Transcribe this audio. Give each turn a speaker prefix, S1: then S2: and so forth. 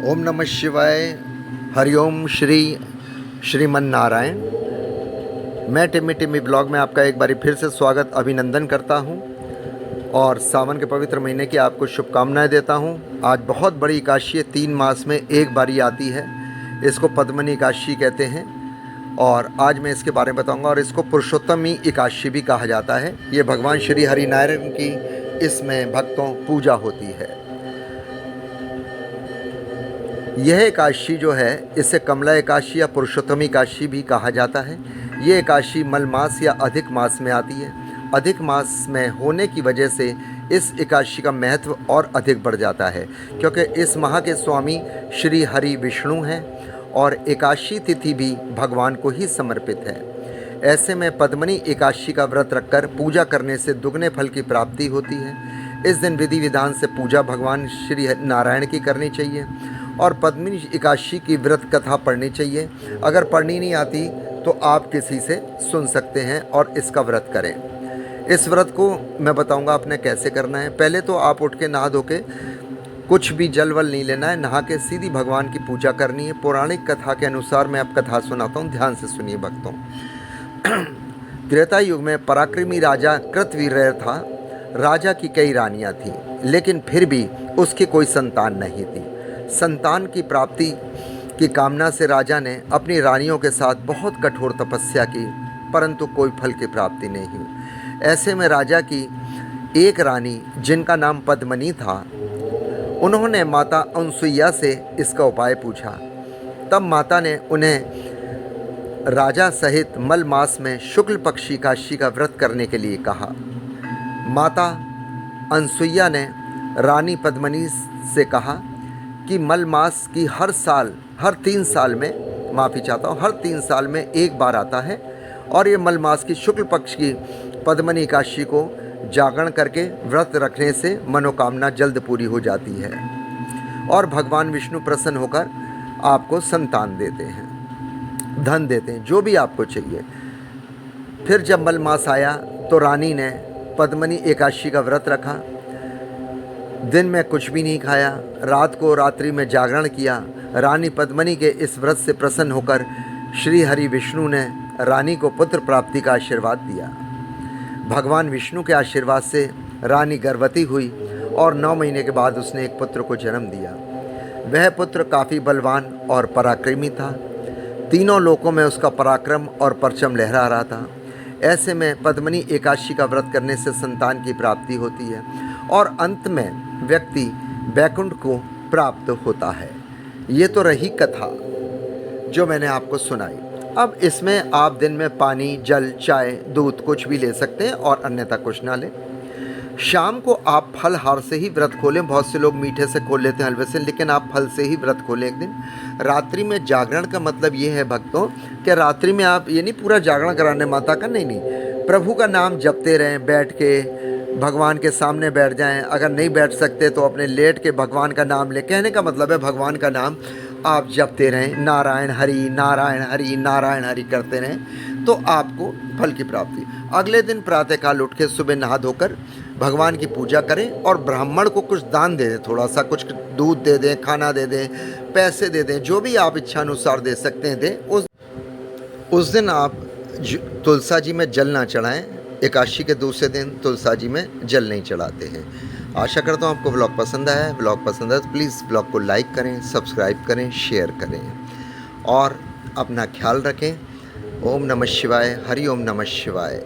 S1: ओम नमः शिवाय। हरिओम श्री श्रीमन नारायण। मैं टिम्मी टिम्मी ब्लॉग में आपका एक बारी फिर से स्वागत अभिनंदन करता हूं और सावन के पवित्र महीने की आपको शुभकामनाएं देता हूं। आज बहुत बड़ी एकादशी है, 3 मास में एक बारी आती है। इसको पद्मनी एकादशी कहते हैं और आज मैं इसके बारे में बताऊंगा। और इसको पुरुषोत्तमी एकादशी भी कहा जाता है। ये भगवान श्री हरिनारायण की इसमें भक्तों पूजा होती है। यह एकादशी जो है इसे कमला एकादशी या पुरुषोत्तमी एकादशी भी कहा जाता है। ये एकादशी मल मास या अधिक मास में आती है। अधिक मास में होने की वजह से इस एकादशी का महत्व और अधिक बढ़ जाता है, क्योंकि इस माह के स्वामी श्री हरि विष्णु हैं और एकादशी तिथि भी भगवान को ही समर्पित है। ऐसे में पद्मनी एकादशी का व्रत रखकर पूजा करने से दुगने फल की प्राप्ति होती है। इस दिन विधि विधान से पूजा भगवान श्री नारायण की करनी चाहिए और पद्मनी एकादशी की व्रत कथा पढ़नी चाहिए। अगर पढ़नी नहीं आती तो आप किसी से सुन सकते हैं और इसका व्रत करें। इस व्रत को मैं बताऊंगा आपने कैसे करना है। पहले तो आप उठ के नहा धो के, कुछ भी जल वल नहीं लेना है, नहा के सीधी भगवान की पूजा करनी है। पौराणिक कथा के अनुसार मैं अब कथा सुनाता हूँ, ध्यान से सुनिए भक्तों। त्रेता युग में पराक्रमी राजा कृतवीर्य था। राजा की कई रानियाँ थीं, लेकिन फिर भी उसकी कोई संतान नहीं थी। संतान की प्राप्ति की कामना से राजा ने अपनी रानियों के साथ बहुत कठोर तपस्या की, परंतु कोई फल की प्राप्ति नहीं हुई। ऐसे में राजा की एक रानी जिनका नाम पद्मनी था, उन्होंने माता अनसुईया से इसका उपाय पूछा। तब माता ने उन्हें राजा सहित मल मास में शुक्ल पक्षी एकादशी का व्रत करने के लिए कहा। माता अनसुईया ने रानी पद्मनी से कहा कि मल मास की हर 3 साल में, माफ़ी चाहता हूँ, हर 3 साल में एक बार आता है और ये मल मास की शुक्ल पक्ष की पद्मनी एकादशी को जागरण करके व्रत रखने से मनोकामना जल्द पूरी हो जाती है और भगवान विष्णु प्रसन्न होकर आपको संतान देते हैं, धन देते हैं, जो भी आपको चाहिए। फिर जब मल मास आया तो रानी ने पद्मनी एकादशी का व्रत रखा। दिन में कुछ भी नहीं खाया, रात को रात्रि में जागरण किया। रानी पद्मनी के इस व्रत से प्रसन्न होकर श्री हरि विष्णु ने रानी को पुत्र प्राप्ति का आशीर्वाद दिया। भगवान विष्णु के आशीर्वाद से रानी गर्भवती हुई और 9 महीने के बाद उसने एक पुत्र को जन्म दिया। वह पुत्र काफ़ी बलवान और पराक्रमी था। तीनों लोकों में उसका पराक्रम और परचम लहरा रहा था। ऐसे में पद्मनी एकादशी का व्रत करने से संतान की प्राप्ति होती है और अंत में व्यक्ति वैकुंठ को प्राप्त होता है। ये तो रही कथा जो मैंने आपको सुनाई। अब इसमें आप दिन में पानी, जल, चाय, दूध कुछ भी ले सकते हैं और अन्यथा कुछ ना लें। शाम को आप फलहार से ही व्रत खोलें। बहुत से लोग मीठे से खोल लेते हैं, हलवे से, लेकिन आप फल से ही व्रत खोलें एक दिन। रात्रि में जागरण का मतलब ये है भक्तों कि रात्रि में आप ये नहीं पूरा जागरण कराने माता का, नहीं, प्रभु का नाम जपते रहें। बैठ के भगवान के सामने बैठ जाएं। अगर नहीं बैठ सकते तो अपने लेट के भगवान का नाम लें। कहने का मतलब है भगवान का नाम आप जपते रहें, नारायण हरि नारायण हरि नारायण हरि करते रहें, तो आपको फल की प्राप्ति। अगले दिन प्रातःकाल उठ के सुबह नहा धोकर भगवान की पूजा करें और ब्राह्मण को कुछ दान दे दें, थोड़ा सा कुछ दूध दे दें, खाना दे दें, पैसे दे दें, जो भी आप इच्छानुसार दे सकते हैं दें। उस दिन आप तुलसा जी में जल ना चढ़ाएं। एकादशी के दूसरे दिन तुलसा जी में जल नहीं चढ़ाते हैं। आशा करता हूँ आपको ब्लॉग पसंद आया है। ब्लॉग पसंद आया तो प्लीज़ ब्लॉग को लाइक करें, सब्सक्राइब करें, शेयर करें और अपना ख्याल रखें। ओम नमः शिवाय। हरि ओम नमः शिवाय।